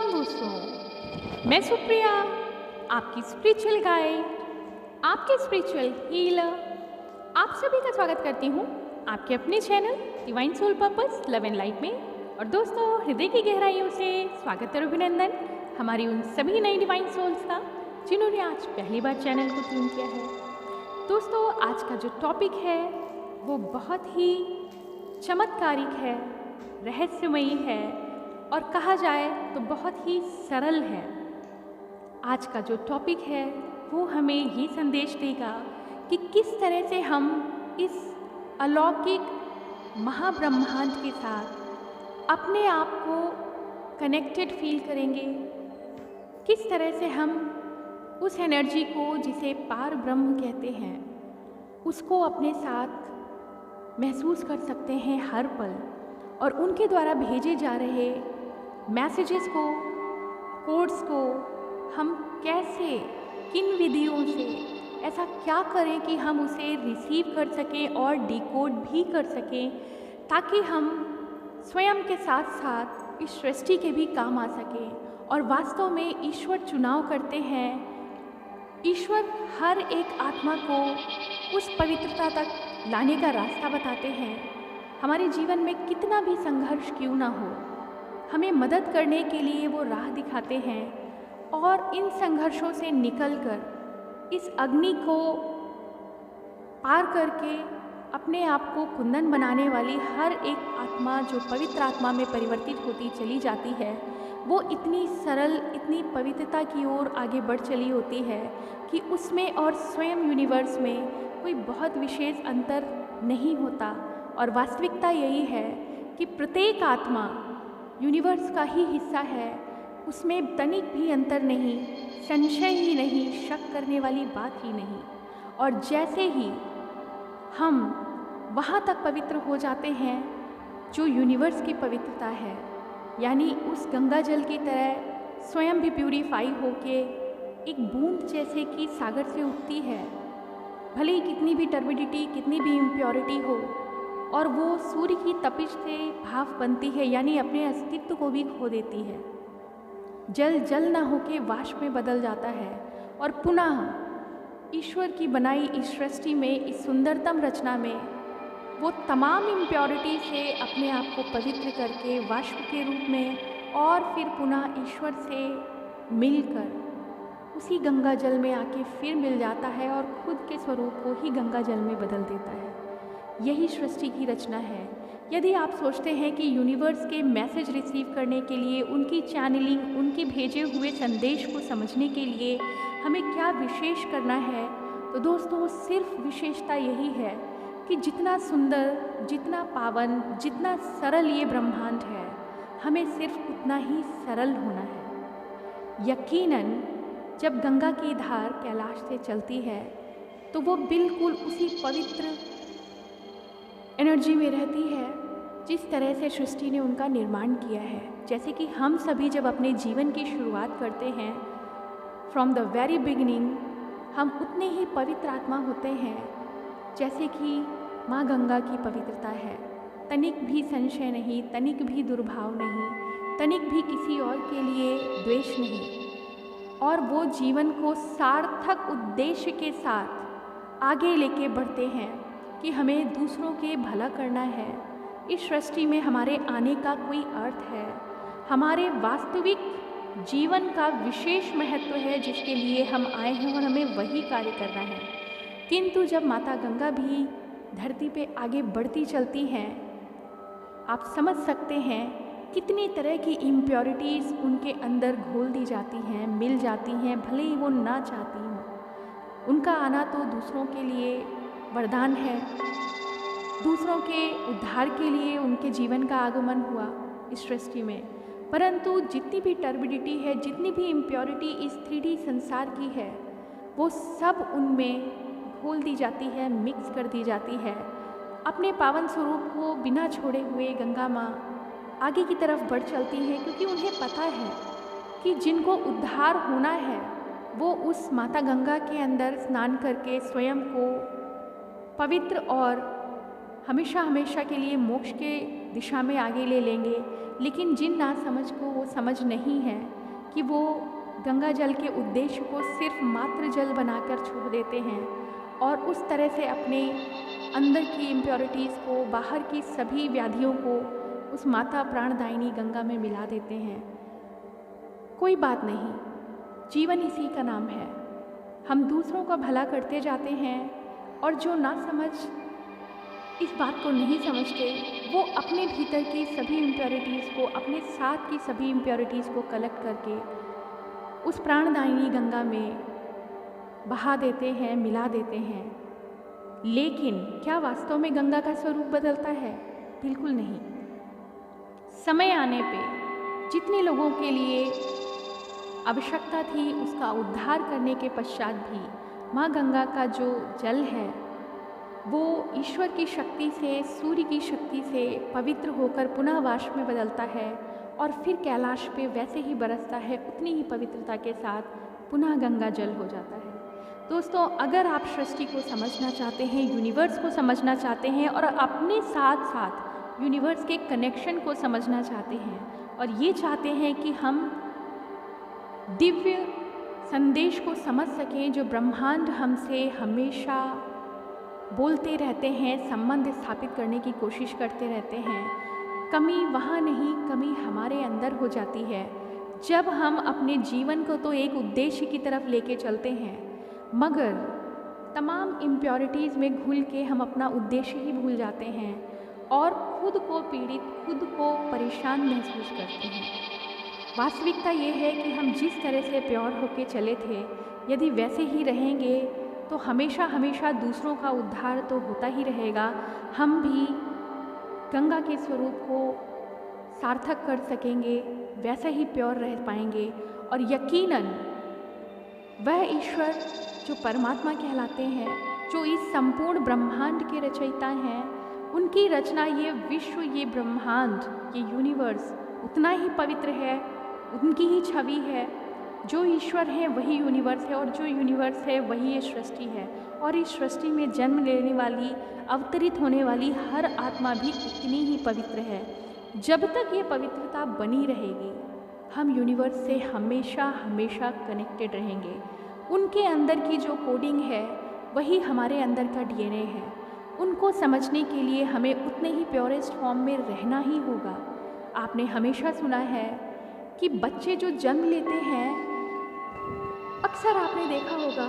Morning दोस्तों, मैं सुप्रिया, आपकी स्पिरिचुअल गाइड, आपके स्पिरिचुअल हीलर। आप सभी का स्वागत करती हूँ आपके अपने channel divine soul purpose love and light में। और दोस्तों, हृदय की गहराइयों से स्वागत और अभिनंदन हमारी उन सभी नई डिवाइन सोल्स का जिन्होंने आज पहली बार चैनल को ट्यून किया है। दोस्तों, आज का जो टॉपिक है वो बहुत ही चमत्कारिक है, रहस्यमयी है और कहा जाए तो बहुत ही सरल है। आज का जो टॉपिक है वो हमें ये संदेश देगा कि किस तरह से हम इस अलौकिक महाब्रह्मांड के साथ अपने आप को कनेक्टेड फील करेंगे, किस तरह से हम उस एनर्जी को जिसे पार ब्रह्म कहते हैं उसको अपने साथ महसूस कर सकते हैं हर पल, और उनके द्वारा भेजे जा रहे मैसेजेस को, कोड्स को हम कैसे, किन विधियों से, ऐसा क्या करें कि हम उसे रिसीव कर सकें और डिकोड भी कर सकें, ताकि हम स्वयं के साथ साथ इस सृष्टि के भी काम आ सकें। और वास्तव में ईश्वर चुनाव करते हैं, ईश्वर हर एक आत्मा को उस पवित्रता तक लाने का रास्ता बताते हैं। हमारे जीवन में कितना भी संघर्ष क्यों ना हो, हमें मदद करने के लिए वो राह दिखाते हैं। और इन संघर्षों से निकलकर इस अग्नि को पार करके अपने आप को कुंदन बनाने वाली हर एक आत्मा जो पवित्र आत्मा में परिवर्तित होती चली जाती है, वो इतनी सरल, इतनी पवित्रता की ओर आगे बढ़ चली होती है कि उसमें और स्वयं यूनिवर्स में कोई बहुत विशेष अंतर नहीं होता। और वास्तविकता यही है कि प्रत्येक आत्मा यूनिवर्स का ही हिस्सा है, उसमें तनिक भी अंतर नहीं, संशय ही नहीं, शक करने वाली बात ही नहीं। और जैसे ही हम वहाँ तक पवित्र हो जाते हैं जो यूनिवर्स की पवित्रता है, यानी उस गंगा जल की तरह स्वयं भी प्यूरीफाई होके एक बूंद जैसे कि सागर से उठती है, भले ही कितनी भी टर्बिडिटी, कितनी भी इम्प्योरिटी हो, और वो सूर्य की तपिश से भाप बनती है, यानी अपने अस्तित्व को भी खो देती है। जल जल ना होके वाष्प में बदल जाता है और पुनः ईश्वर की बनाई इस सृष्टि में, इस सुंदरतम रचना में वो तमाम इम्प्योरिटी से अपने आप को पवित्र करके वाष्प के रूप में और फिर पुनः ईश्वर से मिलकर उसी गंगा जल में आके फिर मिल जाता है और खुद के स्वरूप को ही गंगा जल में बदल देता है। यही सृष्टि की रचना है। यदि आप सोचते हैं कि यूनिवर्स के मैसेज रिसीव करने के लिए, उनकी चैनलिंग, उनके भेजे हुए संदेश को समझने के लिए हमें क्या विशेष करना है, तो दोस्तों सिर्फ विशेषता यही है कि जितना सुंदर, जितना पावन, जितना सरल ये ब्रह्मांड है, हमें सिर्फ उतना ही सरल होना है। यकीनन जब गंगा की धार कैलाश से चलती है तो वो बिल्कुल उसी पवित्र एनर्जी में रहती है जिस तरह से सृष्टि ने उनका निर्माण किया है। जैसे कि हम सभी जब अपने जीवन की शुरुआत करते हैं, फ्रॉम द वेरी बिगिनिंग, हम उतने ही पवित्र आत्मा होते हैं जैसे कि माँ गंगा की पवित्रता है। तनिक भी संशय नहीं, तनिक भी दुर्भाव नहीं, तनिक भी किसी और के लिए द्वेष नहीं, और वो जीवन को सार्थक उद्देश्य के साथ आगे लेके बढ़ते हैं कि हमें दूसरों के भला करना है। इस सृष्टि में हमारे आने का कोई अर्थ है, हमारे वास्तविक जीवन का विशेष महत्व है जिसके लिए हम आए हैं और हमें वही कार्य करना है। किंतु जब माता गंगा भी धरती पे आगे बढ़ती चलती हैं, आप समझ सकते हैं कितनी तरह की इम्प्योरिटीज़ उनके अंदर घोल दी जाती हैं, मिल जाती हैं, भले ही वो ना चाहती हों। उनका आना तो दूसरों के लिए वरदान है, दूसरों के उद्धार के लिए उनके जीवन का आगमन हुआ इस सृष्टि में। परंतु जितनी भी टर्बिडिटी है, जितनी भी इम्प्योरिटी इस 3D संसार की है, वो सब उनमें घोल दी जाती है, मिक्स कर दी जाती है। अपने पावन स्वरूप को बिना छोड़े हुए गंगा माँ आगे की तरफ बढ़ चलती हैं, क्योंकि उन्हें पता है कि जिनको उद्धार होना है वो उस माता गंगा के अंदर स्नान करके स्वयं को पवित्र और हमेशा हमेशा के लिए मोक्ष के दिशा में आगे ले लेंगे, लेकिन जिन नासमझ को वो समझ नहीं है कि वो गंगा जल के उद्देश्य को सिर्फ मात्र जल बनाकर छोड़ देते हैं और उस तरह से अपने अंदर की इम्प्योरिटीज़ को, बाहर की सभी व्याधियों को उस माता प्राणदायिनी गंगा में मिला देते हैं। कोई बात नहीं, जीवन इसी का नाम है। हम दूसरों का भला करते जाते हैं और जो ना समझ इस बात को नहीं समझते, वो अपने भीतर की सभी इम्प्योरिटीज़ को, अपने साथ की सभी इम्प्योरिटीज़ को कलेक्ट करके उस प्राणदायिनी गंगा में बहा देते हैं, मिला देते हैं। लेकिन क्या वास्तव में गंगा का स्वरूप बदलता है? बिल्कुल नहीं। समय आने पे जितने लोगों के लिए आवश्यकता थी उसका उद्धार करने के पश्चात भी माँ गंगा का जो जल है वो ईश्वर की शक्ति से, सूर्य की शक्ति से पवित्र होकर पुनः वाष्प में बदलता है और फिर कैलाश पे वैसे ही बरसता है, उतनी ही पवित्रता के साथ पुनः गंगा जल हो जाता है। दोस्तों, अगर आप सृष्टि को समझना चाहते हैं, यूनिवर्स को समझना चाहते हैं और अपने साथ साथ यूनिवर्स के कनेक्शन को समझना चाहते हैं और ये चाहते हैं कि हम दिव्य संदेश को समझ सकें जो ब्रह्मांड हमसे हमेशा बोलते रहते हैं, संबंध स्थापित करने की कोशिश करते रहते हैं, कमी वहाँ नहीं, कमी हमारे अंदर हो जाती है जब हम अपने जीवन को तो एक उद्देश्य की तरफ लेके चलते हैं, मगर तमाम इम्प्योरिटीज़ में घुल के हम अपना उद्देश्य ही भूल जाते हैं और खुद को पीड़ित, खुद को परेशान महसूस करते हैं। वास्तविकता ये है कि हम जिस तरह से प्योर होके चले थे, यदि वैसे ही रहेंगे तो हमेशा हमेशा दूसरों का उद्धार तो होता ही रहेगा, हम भी गंगा के स्वरूप को सार्थक कर सकेंगे, वैसा ही प्योर रह पाएंगे और यकीनन वह ईश्वर जो परमात्मा कहलाते हैं, जो इस संपूर्ण ब्रह्मांड के रचयिता हैं, उनकी रचना, ये विश्व, ये ब्रह्मांड, ये यूनिवर्स उतना ही पवित्र है, उनकी ही छवि है। जो ईश्वर है वही यूनिवर्स है और जो यूनिवर्स है वही ये सृष्टि है और इस सृष्टि में जन्म लेने वाली, अवतरित होने वाली हर आत्मा भी उतनी ही पवित्र है। जब तक ये पवित्रता बनी रहेगी, हम यूनिवर्स से हमेशा हमेशा कनेक्टेड रहेंगे। उनके अंदर की जो कोडिंग है वही हमारे अंदर का डीएनए है। उनको समझने के लिए हमें उतने ही प्योरेस्ट फॉर्म में रहना ही होगा। आपने हमेशा सुना है कि बच्चे जो जन्म लेते हैं, अक्सर आपने देखा होगा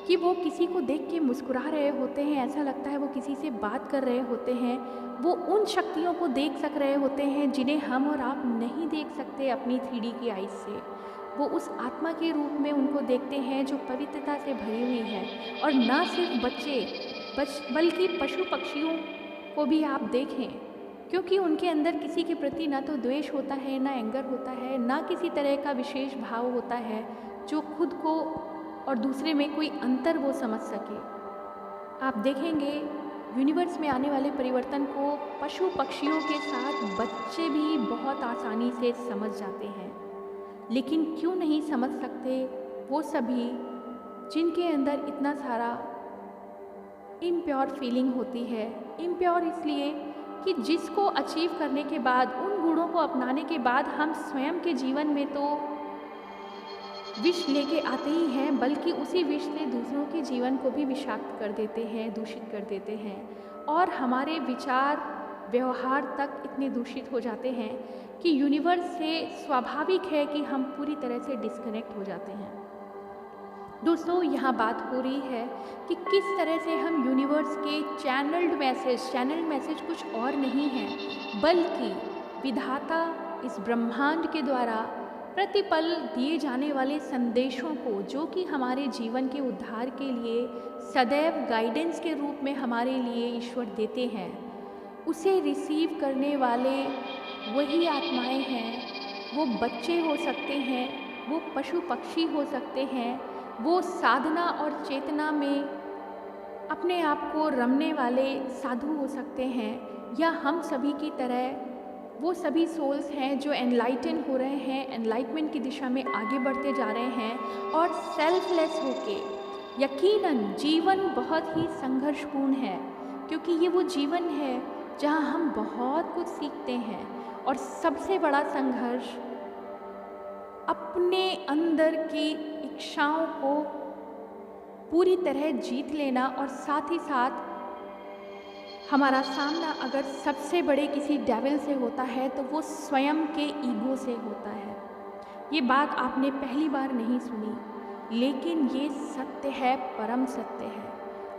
कि वो किसी को देख के मुस्कुरा रहे होते हैं, ऐसा लगता है वो किसी से बात कर रहे होते हैं, वो उन शक्तियों को देख सक रहे होते हैं जिन्हें हम और आप नहीं देख सकते अपनी 3D की आइज़ से। वो उस आत्मा के रूप में उनको देखते हैं जो पवित्रता से भरी हुई है। और ना सिर्फ बच्चे बल्कि पशु पक्षियों को भी आप देखें, क्योंकि उनके अंदर किसी के प्रति ना तो द्वेष होता है, ना एंगर होता है, ना किसी तरह का विशेष भाव होता है जो खुद को और दूसरे में कोई अंतर वो समझ सके। आप देखेंगे यूनिवर्स में आने वाले परिवर्तन को पशु पक्षियों के साथ बच्चे भी बहुत आसानी से समझ जाते हैं। लेकिन क्यों नहीं समझ सकते वो सभी जिनके अंदर इतना सारा इम्प्योर फीलिंग होती है। इम्प्योर इसलिए कि जिसको अचीव करने के बाद, उन गुणों को अपनाने के बाद हम स्वयं के जीवन में तो विष लेके आते ही हैं, बल्कि उसी विष से दूसरों के जीवन को भी विषाक्त कर देते हैं, दूषित कर देते हैं और हमारे विचार व्यवहार तक इतने दूषित हो जाते हैं कि यूनिवर्स से स्वाभाविक है कि हम पूरी तरह से डिस्कनेक्ट हो जाते हैं। दोस्तों, यहाँ बात हो रही है कि किस तरह से हम यूनिवर्स के चैनल्ड मैसेज कुछ और नहीं है, बल्कि विधाता इस ब्रह्मांड के द्वारा प्रतिपल दिए जाने वाले संदेशों को, जो कि हमारे जीवन के उद्धार के लिए सदैव गाइडेंस के रूप में हमारे लिए ईश्वर देते हैं, उसे रिसीव करने वाले वही आत्माएं हैं। वो बच्चे हो सकते हैं, वो पशु पक्षी हो सकते हैं, वो साधना और चेतना में अपने आप को रमने वाले साधु हो सकते हैं, या हम सभी की तरह वो सभी सोल्स हैं जो एनलाइटन हो रहे हैं, एनलाइटमेंट की दिशा में आगे बढ़ते जा रहे हैं और सेल्फलेस होके। यकीनन जीवन बहुत ही संघर्षपूर्ण है, क्योंकि ये वो जीवन है जहाँ हम बहुत कुछ सीखते हैं। और सबसे बड़ा संघर्ष अपने अंदर की इच्छाओं को पूरी तरह जीत लेना, और साथ ही साथ हमारा सामना अगर सबसे बड़े किसी डेविल से होता है तो वो स्वयं के ईगो से होता है। ये बात आपने पहली बार नहीं सुनी, लेकिन ये सत्य है, परम सत्य है।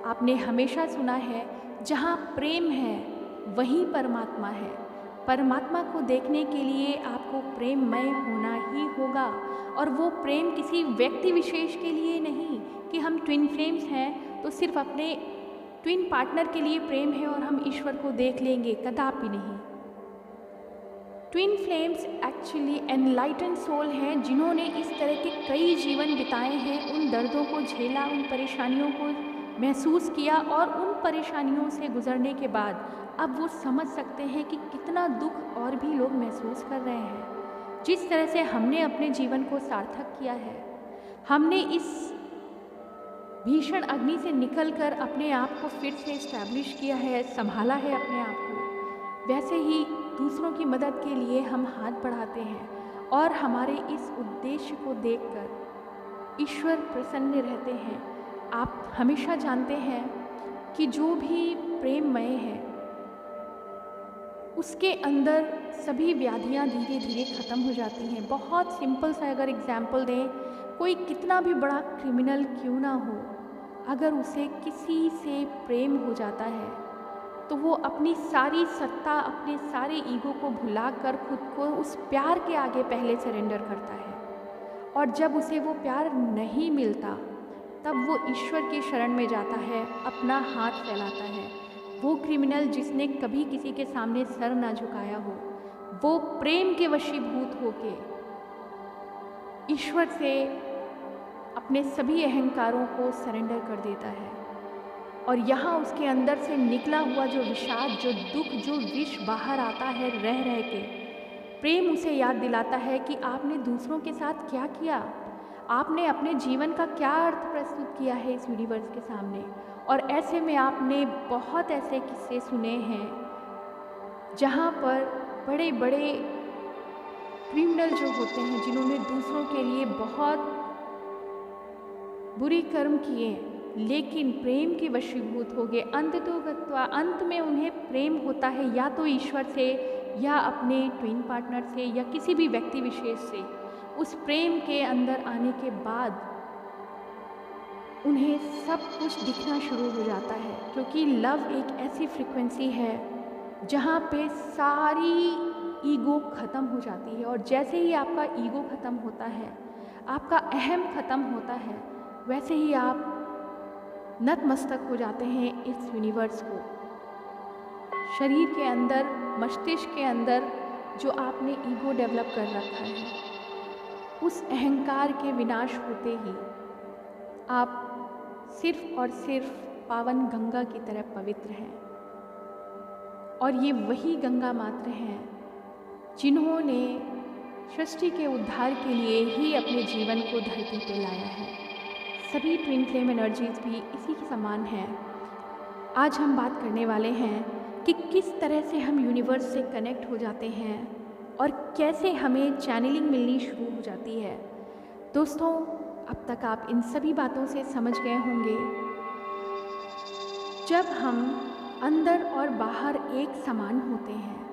आपने हमेशा सुना है, जहाँ प्रेम है वहीं परमात्मा है। परमात्मा को देखने के लिए आपको प्रेममय होना ही होगा, और वो प्रेम किसी व्यक्ति विशेष के लिए नहीं कि हम ट्विन फ्लेम्स हैं तो सिर्फ अपने ट्विन पार्टनर के लिए प्रेम है और हम ईश्वर को देख लेंगे, कदापि नहीं। Twin flames actually enlighten soul हैं, जिन्होंने इस तरह के कई जीवन बिताए हैं, उन दर्दों को झेला, उन परेशानियों को महसूस किया, और उन परेशानियों से गुजरने के बाद अब वो समझ सकते हैं कि कितना दुख और भी लोग महसूस कर रहे हैं। जिस तरह से हमने अपने जीवन को सार्थक किया है, हमने इस भीषण अग्नि से निकलकर अपने आप को फिर से इस्टेब्लिश किया है, संभाला है अपने आप को, वैसे ही दूसरों की मदद के लिए हम हाथ बढ़ाते हैं। और हमारे इस उद्देश्य को देखकर ईश्वर प्रसन्न रहते हैं। आप हमेशा जानते हैं कि जो भी प्रेममय है उसके अंदर सभी व्याधियाँ धीरे धीरे ख़त्म हो जाती हैं। बहुत सिंपल सा अगर एग्जाम्पल दें, कोई कितना भी बड़ा क्रिमिनल क्यों ना हो, अगर उसे किसी से प्रेम हो जाता है तो वो अपनी सारी सत्ता, अपने सारे ईगो को भुलाकर खुद को उस प्यार के आगे पहले सरेंडर करता है। और जब उसे वो प्यार नहीं मिलता तब वो ईश्वर की शरण में जाता है, अपना हाथ फैलाता है। वो क्रिमिनल जिसने कभी किसी के सामने सर ना झुकाया हो, वो प्रेम के वशीभूत होके ईश्वर से अपने सभी अहंकारों को सरेंडर कर देता है। और यहाँ उसके अंदर से निकला हुआ जो विषाद, जो दुख, जो विष बाहर आता है रह रह के, प्रेम उसे याद दिलाता है कि आपने दूसरों के साथ क्या किया, आपने अपने जीवन का क्या अर्थ प्रस्तुत किया है इस यूनिवर्स के सामने। और ऐसे में आपने बहुत ऐसे किस्से सुने हैं जहाँ पर बड़े बड़े क्रिमिनल जो होते हैं, जिन्होंने दूसरों के लिए बहुत बुरी कर्म किए, लेकिन प्रेम के वशीभूत हो गए। अंत में उन्हें प्रेम होता है या तो ईश्वर से, या अपने ट्विन पार्टनर से, या किसी भी व्यक्ति विशेष से। उस प्रेम के अंदर आने के बाद उन्हें सब कुछ दिखना शुरू हो जाता है, क्योंकि लव एक ऐसी फ्रीक्वेंसी है जहाँ पे सारी ईगो ख़त्म हो जाती है। और जैसे ही आपका ईगो ख़त्म होता है, आपका अहम ख़त्म होता है, वैसे ही आप नतमस्तक हो जाते हैं इस यूनिवर्स को। शरीर के अंदर, मस्तिष्क के अंदर जो आपने ईगो डेवलप कर रखा है, उस अहंकार के विनाश होते ही आप सिर्फ और सिर्फ पावन गंगा की तरह पवित्र हैं। और ये वही गंगा मात्र हैं जिन्होंने सृष्टि के उद्धार के लिए ही अपने जीवन को धरती पर लाया है। सभी ट्विन फ्लेम एनर्जीज भी इसी के समान हैं। आज हम बात करने वाले हैं कि किस तरह से हम यूनिवर्स से कनेक्ट हो जाते हैं और कैसे हमें चैनलिंग मिलनी शुरू हो जाती है। दोस्तों, अब तक आप इन सभी बातों से समझ गए होंगे, जब हम अंदर और बाहर एक समान होते हैं,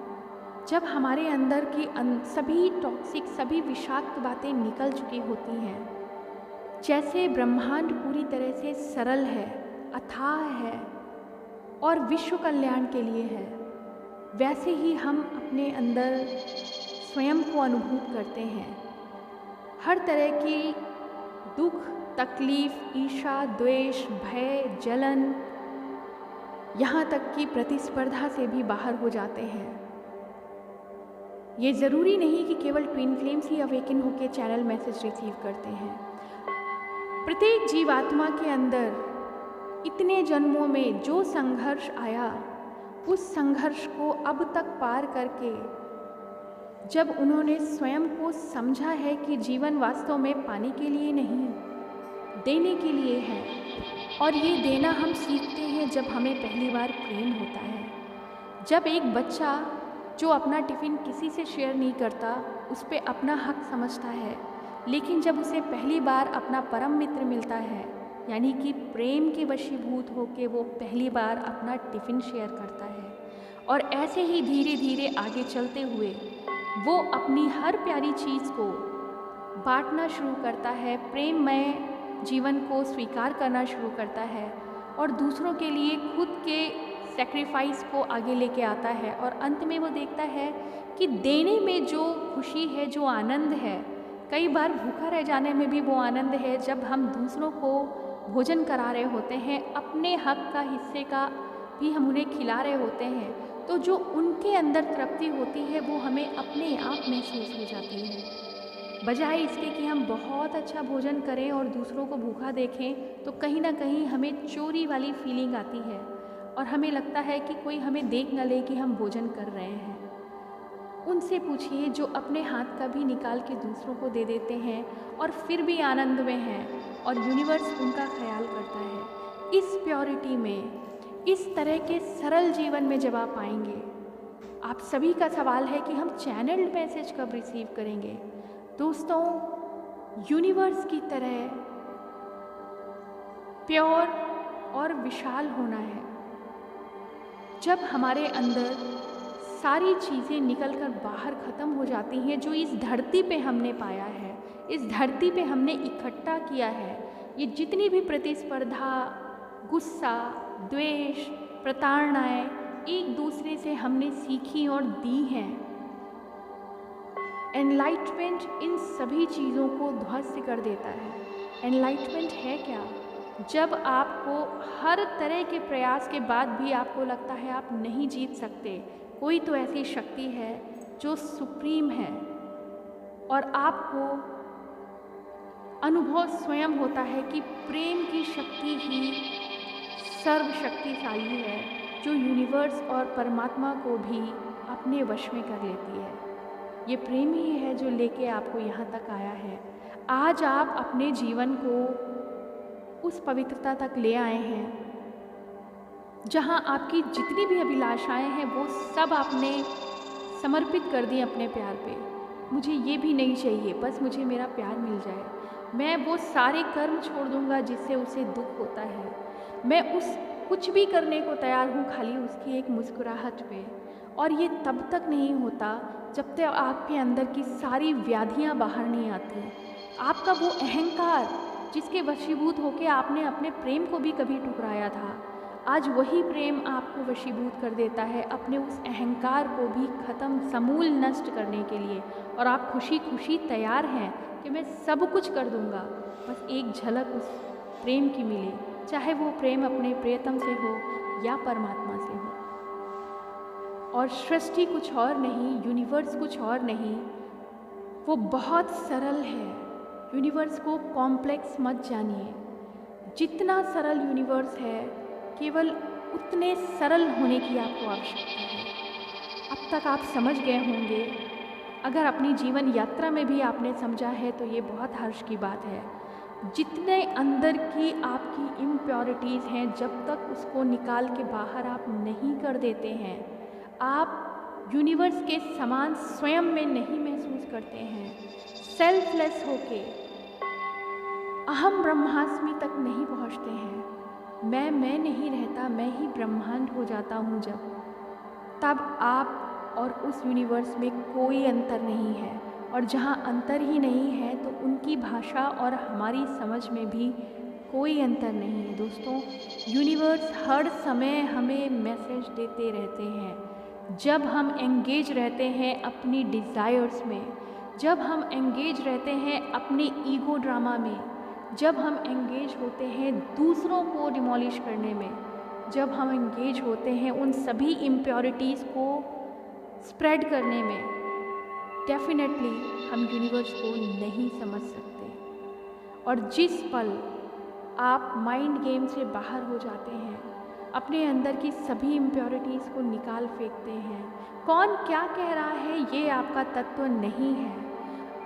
जब हमारे अंदर की सभी टॉक्सिक, सभी विषाक्त बातें निकल चुकी होती हैं, जैसे ब्रह्मांड पूरी तरह से सरल है, अथाह है और विश्व कल्याण के लिए है, वैसे ही हम अपने अंदर स्वयं को अनुभूत करते हैं। हर तरह की दुख, तकलीफ, ईर्ष्या, द्वेष, भय, जलन, यहाँ तक कि प्रतिस्पर्धा से भी बाहर हो जाते हैं। ये ज़रूरी नहीं कि केवल ट्विन फ्लेम्स ही अवेकन होकर चैनल मैसेज रिसीव करते हैं। प्रत्येक जीवात्मा के अंदर इतने जन्मों में जो संघर्ष आया, उस संघर्ष को अब तक पार करके जब उन्होंने स्वयं को समझा है कि जीवन वास्तव में पाने के लिए नहीं, देने के लिए है, और ये देना हम सीखते हैं जब हमें पहली बार प्रेम होता है, जब एक बच्चा जो अपना टिफ़िन किसी से शेयर नहीं करता, उस पे अपना हक समझता है, लेकिन जब उसे पहली बार अपना परम मित्र मिलता है, यानी कि प्रेम के वशीभूत होके वो पहली बार अपना टिफ़िन शेयर करता है, और ऐसे ही धीरे धीरे आगे चलते हुए वो अपनी हर प्यारी चीज़ को बांटना शुरू करता है, प्रेममय जीवन को स्वीकार करना शुरू करता है और दूसरों के लिए खुद के सेक्रीफाइस को आगे लेके आता है, और अंत में वो देखता है कि देने में जो खुशी है, जो आनंद है, कई बार भूखा रह जाने में भी वो आनंद है जब हम दूसरों को भोजन करा रहे होते हैं, अपने हक का हिस्से का भी हम उन्हें खिला रहे होते हैं, तो जो उनके अंदर तृप्ति होती है वो हमें अपने आप महसूस हो जाती है। बजाय इसके कि हम बहुत अच्छा भोजन करें और दूसरों को भूखा देखें, तो कहीं ना कहीं हमें चोरी वाली फीलिंग आती है और हमें लगता है कि कोई हमें देख न ले कि हम भोजन कर रहे हैं। उनसे पूछिए जो अपने हाथ का भी निकाल के दूसरों को दे देते हैं और फिर भी आनंद में हैं, और यूनिवर्स उनका ख्याल करता है। इस प्योरिटी में, इस तरह के सरल जीवन में जब आप आएंगे, आप सभी का सवाल है कि हम चैनल्ड मैसेज कब रिसीव करेंगे। दोस्तों, यूनिवर्स की तरह प्योर और विशाल होना है। जब हमारे अंदर सारी चीज़ें निकलकर बाहर ख़त्म हो जाती हैं जो इस धरती पे हमने पाया है, इस धरती पे हमने इकट्ठा किया है, ये जितनी भी प्रतिस्पर्धा, गुस्सा, द्वेष, प्रताड़नाएँ एक दूसरे से हमने सीखी और दी हैं, एनलाइटमेंट इन सभी चीज़ों को ध्वस्त कर देता है। एनलाइटमेंट है क्या? जब आपको हर तरह के प्रयास के बाद भी आपको लगता है आप नहीं जीत सकते, कोई तो ऐसी शक्ति है जो सुप्रीम है, और आपको अनुभव स्वयं होता है कि प्रेम की शक्ति ही सर्वशक्तिशाली है, जो यूनिवर्स और परमात्मा को भी अपने वश में कर लेती है। ये प्रेम ही है जो लेके आपको यहाँ तक आया है। आज आप अपने जीवन को उस पवित्रता तक ले आए हैं जहाँ आपकी जितनी भी अभिलाषाएं हैं वो सब आपने समर्पित कर दी अपने प्यार पे। मुझे ये भी नहीं चाहिए, बस मुझे मेरा प्यार मिल जाए। मैं वो सारे कर्म छोड़ दूँगा जिससे उसे दुख होता है। मैं उस कुछ भी करने को तैयार हूँ खाली उसकी एक मुस्कुराहट पे। और ये तब तक नहीं होता जब तक आपके अंदर की सारी व्याधियाँ बाहर नहीं आती। आपका वो अहंकार जिसके वशीभूत होकर आपने अपने प्रेम को भी कभी ठुकराया था, आज वही प्रेम आपको वशीभूत कर देता है अपने उस अहंकार को भी ख़त्म, समूल नष्ट करने के लिए। और आप खुशी खुशी तैयार हैं कि मैं सब कुछ कर दूंगा, बस एक झलक उस प्रेम की मिले, चाहे वो प्रेम अपने प्रियतम से हो या परमात्मा से हो। और सृष्टि कुछ और नहीं, यूनिवर्स कुछ और नहीं, वो बहुत सरल है। यूनिवर्स को कॉम्प्लेक्स मत जानिए। जितना सरल यूनिवर्स है, केवल उतने सरल होने की आपको आवश्यकता है। अब तक आप समझ गए होंगे। अगर अपनी जीवन यात्रा में भी आपने समझा है तो ये बहुत हर्ष की बात है। जितने अंदर की आपकी इम्प्योरिटीज़ हैं, जब तक उसको निकाल के बाहर आप नहीं कर देते हैं, आप यूनिवर्स के समान स्वयं में नहीं महसूस करते हैं। सेल्फलेस होके अहम ब्रह्मास्मि तक नहीं पहुंचते हैं। मैं नहीं रहता, मैं ही ब्रह्मांड हो जाता हूँ तब आप और उस यूनिवर्स में कोई अंतर नहीं है। और जहाँ अंतर ही नहीं है तो उनकी भाषा और हमारी समझ में भी कोई अंतर नहीं है। दोस्तों, यूनिवर्स हर समय हमें मैसेज देते रहते हैं। जब हम एंगेज रहते हैं अपनी डिज़ायर्स में, जब हम एंगेज रहते हैं अपने ईगो ड्रामा में, जब हम एंगेज होते हैं दूसरों को डिमोलिश करने में, जब हम एंगेज होते हैं उन सभी इम्प्योरिटीज़ को स्प्रेड करने में, डेफिनेटली हम यूनिवर्स को नहीं समझ सकते। और जिस पल आप माइंड गेम से बाहर हो जाते हैं, अपने अंदर की सभी इम्प्योरिटीज़ को निकाल फेंकते हैं, कौन क्या कह रहा है ये आपका तत्व नहीं है,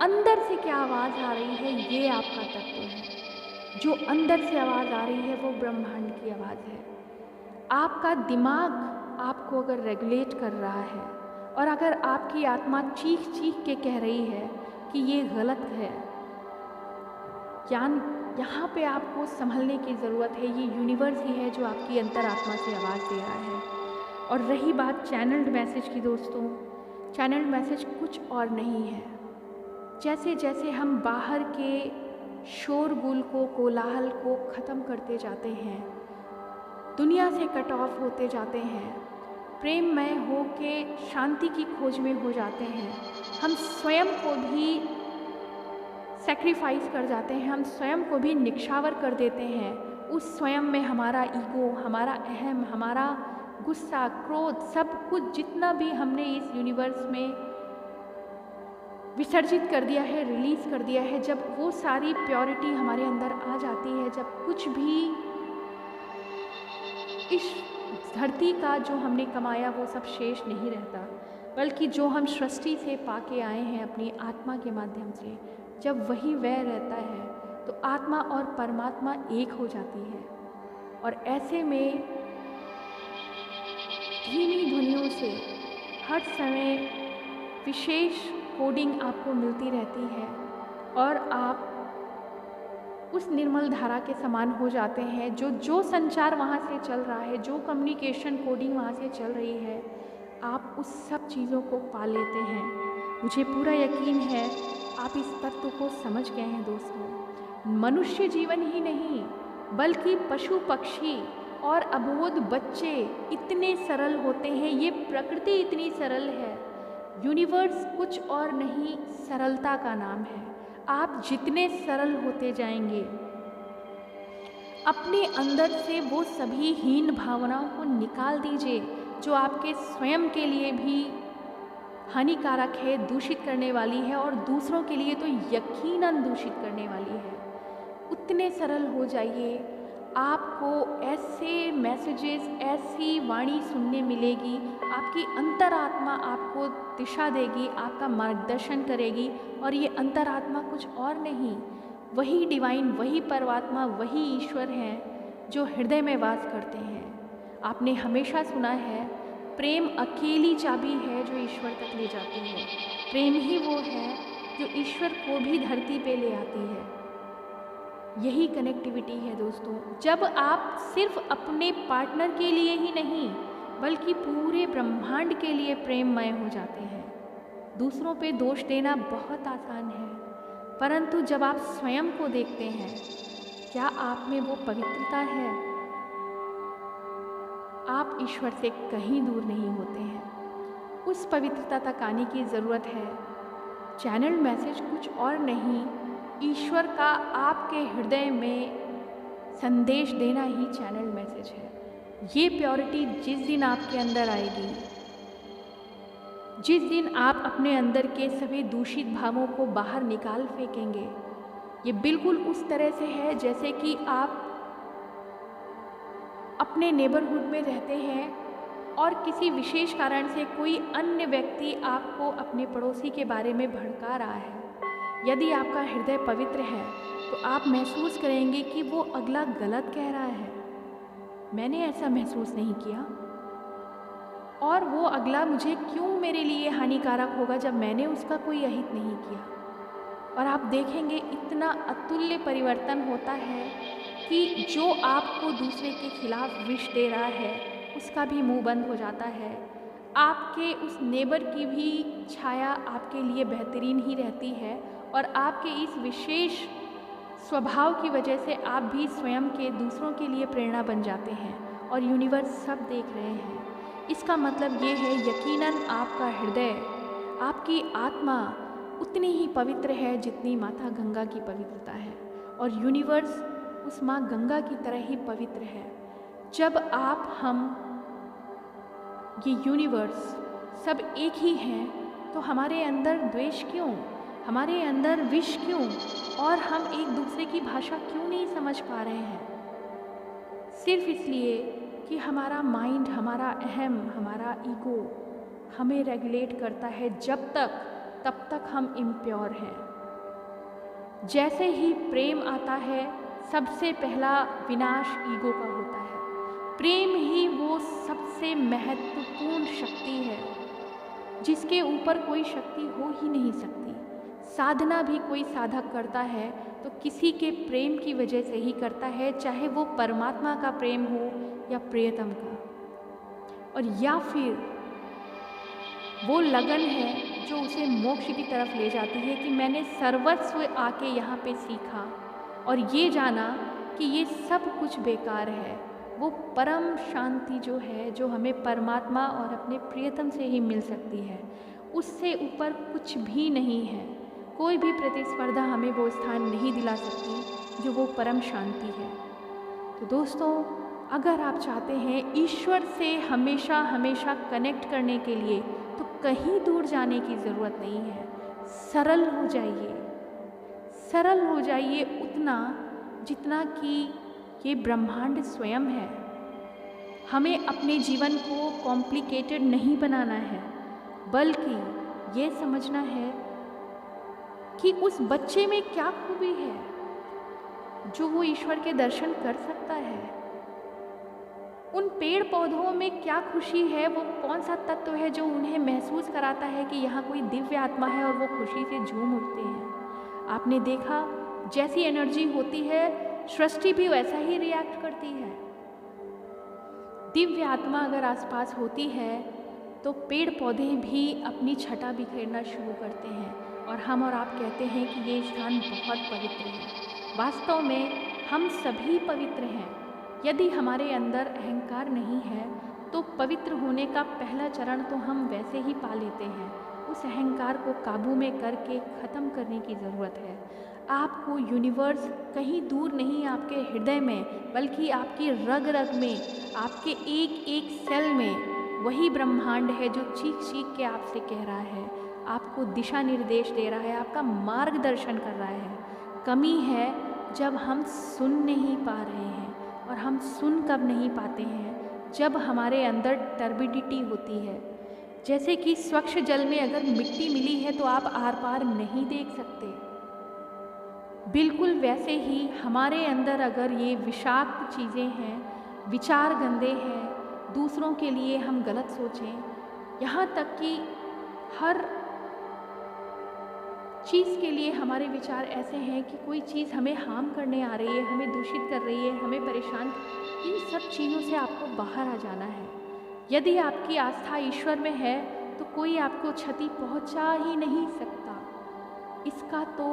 अंदर से क्या आवाज़ आ रही है ये आपका तत्व है। जो अंदर से आवाज़ आ रही है वो ब्रह्मांड की आवाज़ है। आपका दिमाग आपको अगर रेगुलेट कर रहा है और अगर आपकी आत्मा चीख चीख के कह रही है कि ये गलत है, यहाँ पे आपको संभलने की ज़रूरत है। ये यूनिवर्स ही है जो आपकी अंतरात्मा से आवाज़ दे रहा है। और रही बात चैनल्ड मैसेज की दोस्तों, चैनल्ड मैसेज कुछ और नहीं है। जैसे जैसे हम बाहर के शोरगुल को, कोलाहल को ख़त्म करते जाते हैं, दुनिया से कट ऑफ होते जाते हैं, प्रेममय हो के शांति की खोज में हो जाते हैं, हम स्वयं को भी सैक्रिफाइस कर जाते हैं, हम स्वयं को भी निक्षावर कर देते हैं। उस स्वयं में हमारा ईगो, हमारा अहम, हमारा गुस्सा, क्रोध, सब कुछ जितना भी हमने इस यूनिवर्स में विसर्जित कर दिया है, रिलीज़ कर दिया है, जब वो सारी प्योरिटी हमारे अंदर आ जाती है, जब कुछ भी इस धरती का जो हमने कमाया वो सब शेष नहीं रहता, बल्कि जो हम सृष्टि से पाके आए हैं अपनी आत्मा के माध्यम से, जब वही वह रहता है तो आत्मा और परमात्मा एक हो जाती है। और ऐसे में धीमी ध्वनियों से हर समय विशेष कोडिंग आपको मिलती रहती है और आप उस निर्मल धारा के समान हो जाते हैं। जो संचार वहाँ से चल रहा है, जो कम्युनिकेशन कोडिंग वहाँ से चल रही है, आप उस सब चीज़ों को पा लेते हैं। मुझे पूरा यकीन है आप इस तत्व को समझ गए हैं दोस्तों। मनुष्य जीवन ही नहीं बल्कि पशु पक्षी और अबोध बच्चे इतने सरल होते हैं, ये प्रकृति इतनी सरल है, यूनिवर्स कुछ और नहीं, सरलता का नाम है। आप जितने सरल होते जाएंगे, अपने अंदर से वो सभी हीन भावनाओं को निकाल दीजिए जो आपके स्वयं के लिए भी हानिकारक है, दूषित करने वाली है और दूसरों के लिए तो यकीनन दूषित करने वाली है। उतने सरल हो जाइए, आपको ऐसे मैसेजेस, ऐसी वाणी सुनने मिलेगी, आपकी अंतरात्मा आपको दिशा देगी, आपका मार्गदर्शन करेगी। और ये अंतरात्मा कुछ और नहीं, वही डिवाइन, वही परमात्मा, वही ईश्वर हैं जो हृदय में वास करते हैं। आपने हमेशा सुना है प्रेम अकेली चाबी है जो ईश्वर तक ले जाती है। प्रेम ही वो है जो ईश्वर को भी धरती पे ले आती है। यही कनेक्टिविटी है दोस्तों। जब आप सिर्फ अपने पार्टनर के लिए ही नहीं बल्कि पूरे ब्रह्मांड के लिए प्रेममय हो जाते हैं। दूसरों पे दोष देना बहुत आसान है, परंतु जब आप स्वयं को देखते हैं, क्या आप में वो पवित्रता है? आप ईश्वर से कहीं दूर नहीं होते हैं। उस पवित्रता तक आने की ज़रूरत है। चैनल मैसेज कुछ और नहीं, ईश्वर का आपके हृदय में संदेश देना ही चैनल मैसेज है। ये प्योरिटी जिस दिन आपके अंदर आएगी, जिस दिन आप अपने अंदर के सभी दूषित भावों को बाहर निकाल फेंकेंगे, ये बिल्कुल उस तरह से है जैसे कि आप अपने नेबरहुड में रहते हैं और किसी विशेष कारण से कोई अन्य व्यक्ति आपको अपने पड़ोसी के बारे में भड़का रहा है। यदि आपका हृदय पवित्र है तो आप महसूस करेंगे कि वो अगला गलत कह रहा है, मैंने ऐसा महसूस नहीं किया, और वो अगला मुझे क्यों मेरे लिए हानिकारक होगा जब मैंने उसका कोई अहित नहीं किया। और आप देखेंगे इतना अतुल्य परिवर्तन होता है कि जो आपको दूसरे के खिलाफ विष दे रहा है उसका भी मुंह बंद हो जाता है। आपके उस नेबर की भी छाया आपके लिए बेहतरीन ही रहती है और आपके इस विशेष स्वभाव की वजह से आप भी स्वयं के दूसरों के लिए प्रेरणा बन जाते हैं और यूनिवर्स सब देख रहे हैं। इसका मतलब ये है यकीनन आपका हृदय, आपकी आत्मा उतनी ही पवित्र है जितनी माता गंगा की पवित्रता है, और यूनिवर्स उस माँ गंगा की तरह ही पवित्र है। जब हम ये यूनिवर्स सब एक ही हैं तो हमारे अंदर द्वेष क्यों, हमारे अंदर विष क्यों, और हम एक दूसरे की भाषा क्यों नहीं समझ पा रहे हैं? सिर्फ इसलिए कि हमारा माइंड, हमारा अहम, हमारा ईगो हमें रेगुलेट करता है। तब तक हम इम्प्योर हैं। जैसे ही प्रेम आता है सबसे पहला विनाश ईगो का होता है। प्रेम ही वो सबसे महत्वपूर्ण शक्ति है जिसके ऊपर कोई शक्ति हो ही नहीं सकती। साधना भी कोई साधक करता है तो किसी के प्रेम की वजह से ही करता है, चाहे वो परमात्मा का प्रेम हो या प्रियतम का, और या फिर वो लगन है जो उसे मोक्ष की तरफ ले जाती है कि मैंने सर्वस्व आके यहाँ पे सीखा और ये जाना कि ये सब कुछ बेकार है। वो परम शांति जो है, जो हमें परमात्मा और अपने प्रियतम से ही मिल सकती है, उससे ऊपर कुछ भी नहीं है। कोई भी प्रतिस्पर्धा हमें वो स्थान नहीं दिला सकती जो वो परम शांति है। तो दोस्तों, अगर आप चाहते हैं ईश्वर से हमेशा हमेशा कनेक्ट करने के लिए, तो कहीं दूर जाने की ज़रूरत नहीं है। सरल हो जाइए, सरल हो जाइए उतना जितना कि ये ब्रह्मांड स्वयं है। हमें अपने जीवन को कॉम्प्लिकेटेड नहीं बनाना है, बल्कि ये समझना है कि उस बच्चे में क्या खूबी है जो वो ईश्वर के दर्शन कर सकता है। उन पेड़ पौधों में क्या खुशी है, वो कौन सा तत्व है जो उन्हें महसूस कराता है कि यहाँ कोई दिव्य आत्मा है, और वो खुशी से झूम उठते हैं। आपने देखा, जैसी एनर्जी होती है सृष्टि भी वैसा ही रिएक्ट करती है। दिव्य आत्मा अगर आसपास होती है तो पेड़ पौधे भी अपनी छटा बिखेरना शुरू करते हैं, और हम और आप कहते हैं कि ये स्थान बहुत पवित्र है। वास्तव में हम सभी पवित्र हैं। यदि हमारे अंदर अहंकार नहीं है तो पवित्र होने का पहला चरण तो हम वैसे ही पा लेते हैं। उस अहंकार को काबू में करके ख़त्म करने की ज़रूरत है। आपको यूनिवर्स कहीं दूर नहीं, आपके हृदय में, बल्कि आपकी रग रग में, आपके एक एक सेल में वही ब्रह्मांड है जो चीख चीख के आपसे कह रहा है, आपको दिशा निर्देश दे रहा है, आपका मार्गदर्शन कर रहा है। कमी है जब हम सुन नहीं पा रहे हैं, और हम सुन कब नहीं पाते हैं, जब हमारे अंदर टर्बिडिटी होती है। जैसे कि स्वच्छ जल में अगर मिट्टी मिली है तो आप आर पार नहीं देख सकते, बिल्कुल वैसे ही हमारे अंदर अगर ये विषाक्त चीज़ें हैं, विचार गंदे हैं, दूसरों के लिए हम गलत सोचें, यहाँ तक कि हर चीज़ के लिए हमारे विचार ऐसे हैं कि कोई चीज़ हमें हार्म करने आ रही है, हमें दूषित कर रही है, हमें परेशान, इन सब चीज़ों से आपको बाहर आ जाना है। यदि आपकी आस्था ईश्वर में है तो कोई आपको क्षति पहुंचा ही नहीं सकता। इसका तो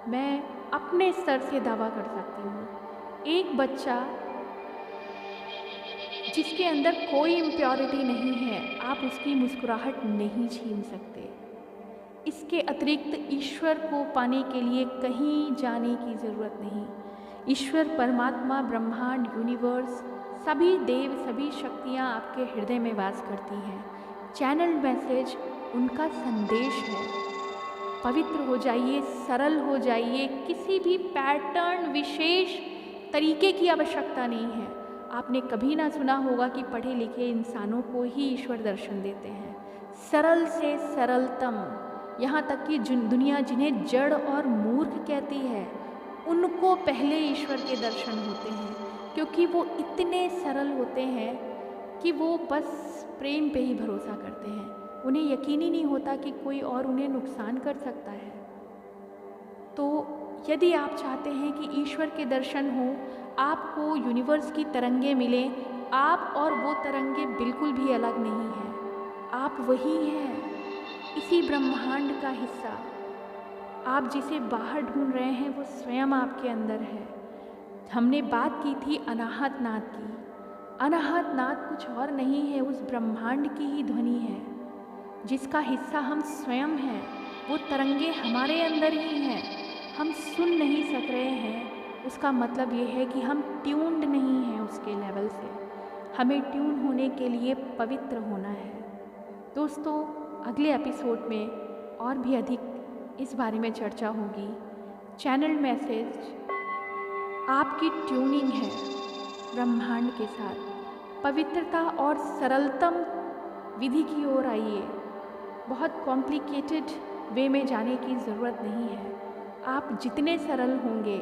मैं अपने स्तर से दावा कर सकती हूँ। एक बच्चा जिसके अंदर कोई इम्प्योरिटी नहीं है, आप उसकी मुस्कुराहट नहीं छीन सकते। इसके अतिरिक्त ईश्वर को पाने के लिए कहीं जाने की ज़रूरत नहीं। ईश्वर, परमात्मा, ब्रह्मांड, यूनिवर्स, सभी देव, सभी शक्तियाँ आपके हृदय में वास करती हैं। चैनल मैसेज उनका संदेश है। पवित्र हो जाइए, सरल हो जाइए, किसी भी पैटर्न, विशेष तरीके की आवश्यकता नहीं है। आपने कभी ना सुना होगा कि पढ़े लिखे इंसानों को ही ईश्वर दर्शन देते हैं। सरल से सरलतम, यहाँ तक कि दुनिया जिन्हें जड़ और मूर्ख कहती है, उनको पहले ईश्वर के दर्शन होते हैं, क्योंकि वो इतने सरल होते हैं कि वो बस प्रेम पे ही भरोसा करते हैं। उन्हें यकीन ही नहीं होता कि कोई और उन्हें नुकसान कर सकता है। तो यदि आप चाहते हैं कि ईश्वर के दर्शन हो, आपको यूनिवर्स की तरंगे मिलें, आप और वो तरंगे बिल्कुल भी अलग नहीं हैं। आप वही हैं, इसी ब्रह्मांड का हिस्सा। आप जिसे बाहर ढूंढ रहे हैं वो स्वयं आपके अंदर है। हमने बात की थी अनाहत नाद की। अनाहत नाद कुछ और नहीं है, उस ब्रह्मांड की ही ध्वनि है जिसका हिस्सा हम स्वयं हैं। वो तरंगे हमारे अंदर ही हैं। हम सुन नहीं सक रहे हैं, उसका मतलब ये है कि हम ट्यून्ड नहीं हैं उसके लेवल से। हमें ट्यून होने के लिए पवित्र होना है। दोस्तों, अगले एपिसोड में और भी अधिक इस बारे में चर्चा होगी। चैनल मैसेज आपकी ट्यूनिंग है ब्रह्मांड के साथ। पवित्रता और सरलतम विधि की ओर आइए। बहुत कॉम्प्लिकेटेड वे में जाने की ज़रूरत नहीं है। आप जितने सरल होंगे,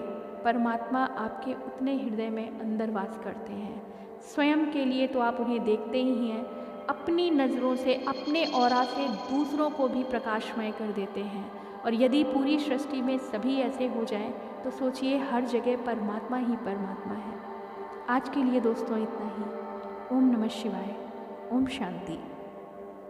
परमात्मा आपके उतने हृदय में अंदर वास करते हैं। स्वयं के लिए तो आप उन्हें देखते ही हैं, अपनी नज़रों से, अपने ऑरा से दूसरों को भी प्रकाशमय कर देते हैं। और यदि पूरी सृष्टि में सभी ऐसे हो जाएं, तो सोचिए हर जगह परमात्मा ही परमात्मा है। आज के लिए दोस्तों इतना ही। ओम नमः शिवाय। ओम शांति।